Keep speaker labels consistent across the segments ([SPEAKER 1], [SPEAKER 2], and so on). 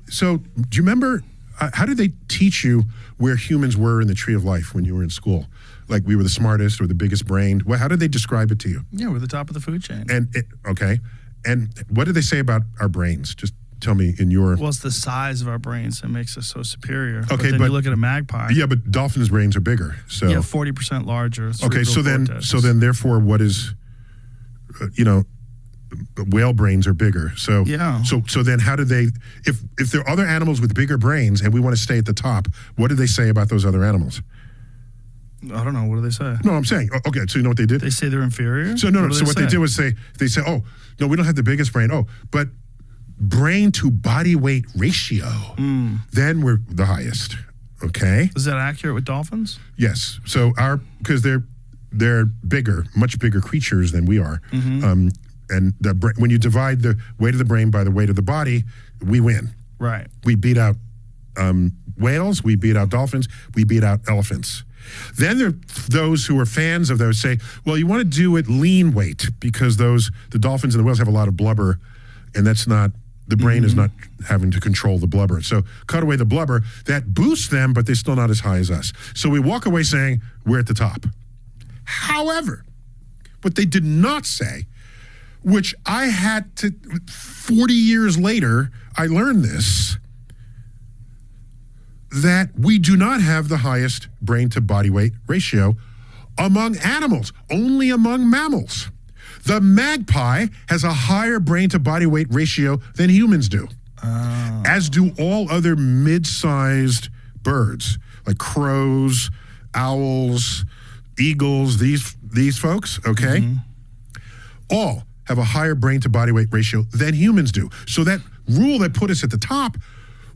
[SPEAKER 1] So do you remember, how did they teach you where humans were in the tree of life when you were in school? Like we were the smartest or the biggest brained? Well, how did they describe it to you?
[SPEAKER 2] Yeah, we're the top of the food chain.
[SPEAKER 1] Okay. And what did they say about our brains? Just tell me in your...
[SPEAKER 2] Well, it's the size of our brains that makes us so superior.
[SPEAKER 1] Okay,
[SPEAKER 2] but then you look at a magpie.
[SPEAKER 1] Yeah, but dolphins' brains are bigger. So
[SPEAKER 2] yeah, 40% larger.
[SPEAKER 1] Okay, so then therefore what is, whale brains are bigger. So
[SPEAKER 2] yeah.
[SPEAKER 1] So then how do they, if there are other animals with bigger brains and we want to stay at the top, what do they say about those other animals?
[SPEAKER 2] I don't know. What do they say?
[SPEAKER 1] No, I'm saying, okay, so you know what they did?
[SPEAKER 2] They say they're inferior?
[SPEAKER 1] So no, so what they did was they say, oh, no, we don't have the biggest brain. Oh, but brain to body weight ratio, then we're the highest, okay?
[SPEAKER 2] Is that accurate with dolphins?
[SPEAKER 1] Yes. So because they're bigger, much bigger creatures than we are. And when you divide the weight of the brain by the weight of the body, we win.
[SPEAKER 2] Right.
[SPEAKER 1] We beat out whales, we beat out dolphins, we beat out elephants. Then there are those who are fans of those say, well, you want to do it lean weight because the dolphins and the whales have a lot of blubber, and that's not, the brain is not having to control the blubber. So cut away the blubber, that boosts them, but they're still not as high as us. So we walk away saying we're at the top. However, what they did not say, which I had to, 40 years later, I learned this, that we do not have the highest brain to body weight ratio among animals, only among mammals. The magpie has a higher brain to body weight ratio than humans do, as do all other mid-sized birds, like crows, owls, eagles, these folks, okay? All have a higher brain to body weight ratio than humans do. So that rule that put us at the top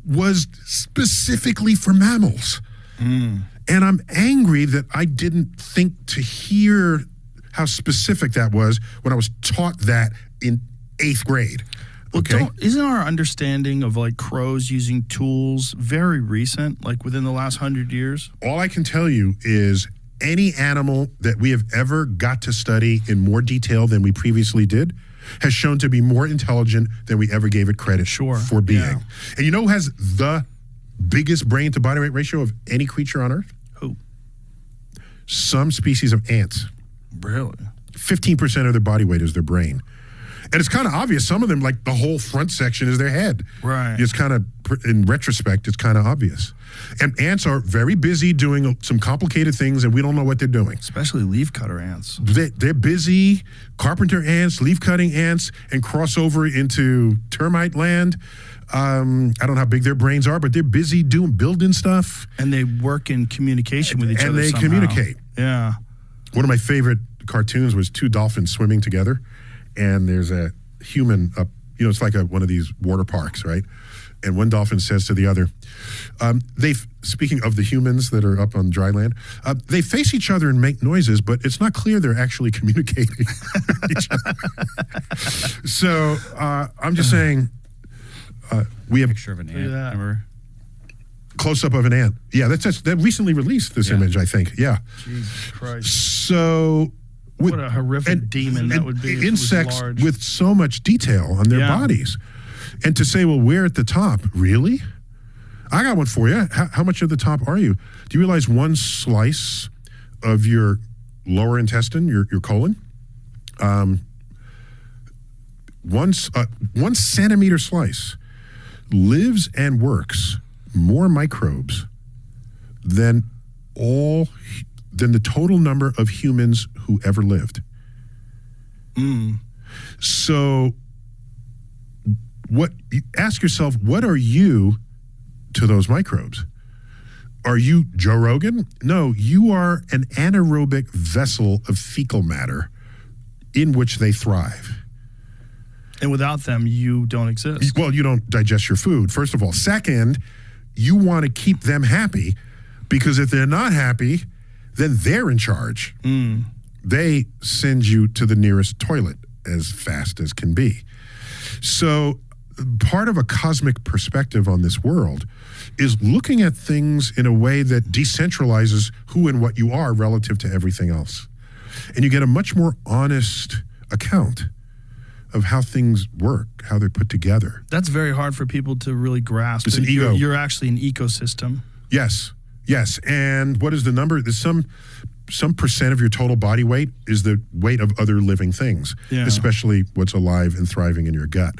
[SPEAKER 1] was specifically for mammals. And I'm angry that I didn't think to hear how specific that was when I was taught that in 8th grade. Okay.
[SPEAKER 2] Well, isn't our understanding of like crows using tools very recent, like within the last 100 years?
[SPEAKER 1] All I can tell you is any animal that we have ever got to study in more detail than we previously did has shown to be more intelligent than we ever gave it credit for being. Yeah. And you know who has the biggest brain to body weight ratio of any creature on Earth?
[SPEAKER 2] Who?
[SPEAKER 1] Some species of ants.
[SPEAKER 2] Really?
[SPEAKER 1] 15% of their body weight is their brain. And it's kind of obvious. Some of them, like the whole front section is their head.
[SPEAKER 2] Right.
[SPEAKER 1] It's kind of, in retrospect, it's kind of obvious. And ants are very busy doing some complicated things, and we don't know what they're doing.
[SPEAKER 2] Especially leafcutter ants.
[SPEAKER 1] They're busy, carpenter ants, leaf-cutting ants, and cross over into termite land. I don't know how big their brains are, but they're busy building stuff.
[SPEAKER 2] And they work in communication with each other
[SPEAKER 1] And they
[SPEAKER 2] somehow.
[SPEAKER 1] communicate.
[SPEAKER 2] Yeah.
[SPEAKER 1] One of my favorite cartoons was 2 dolphins swimming together, and there's a human up, it's like one of these water parks, right? And one dolphin says to the other, speaking of the humans that are up on dry land, they face each other and make noises, but it's not clear they're actually communicating with each other. So I'm just saying, we have
[SPEAKER 3] picture of an ant. Remember?
[SPEAKER 1] Close up of an ant. Yeah, that recently released this image, I think. Yeah.
[SPEAKER 2] Jesus Christ.
[SPEAKER 1] So
[SPEAKER 2] what a horrific demon that would be.
[SPEAKER 1] Insects with so much detail on their bodies. And to say, well, we're at the top, really? I got one for you. How much at the top are you? Do you realize one slice of your lower intestine, your colon, 1 centimeter slice lives and works more microbes than the total number of humans who ever lived. So ask yourself, what are you to those microbes? Are you Joe Rogan? No, you are an anaerobic vessel of fecal matter in which they thrive.
[SPEAKER 2] And without them, you don't exist.
[SPEAKER 1] Well, you don't digest your food, first of all. Second, you want to keep them happy, because if they're not happy, then they're in charge. They send you to the nearest toilet as fast as can be. So part of a cosmic perspective on this world is looking at things in a way that decentralizes who and what you are relative to everything else. And you get a much more honest account of how things work, how they're put together.
[SPEAKER 2] That's very hard for people to really grasp.
[SPEAKER 1] It's an ego.
[SPEAKER 2] You're actually an ecosystem.
[SPEAKER 1] Yes. And what is the number? There's some percent of your total body weight is the weight of other living things,
[SPEAKER 2] Yeah.
[SPEAKER 1] especially what's alive and thriving in your gut.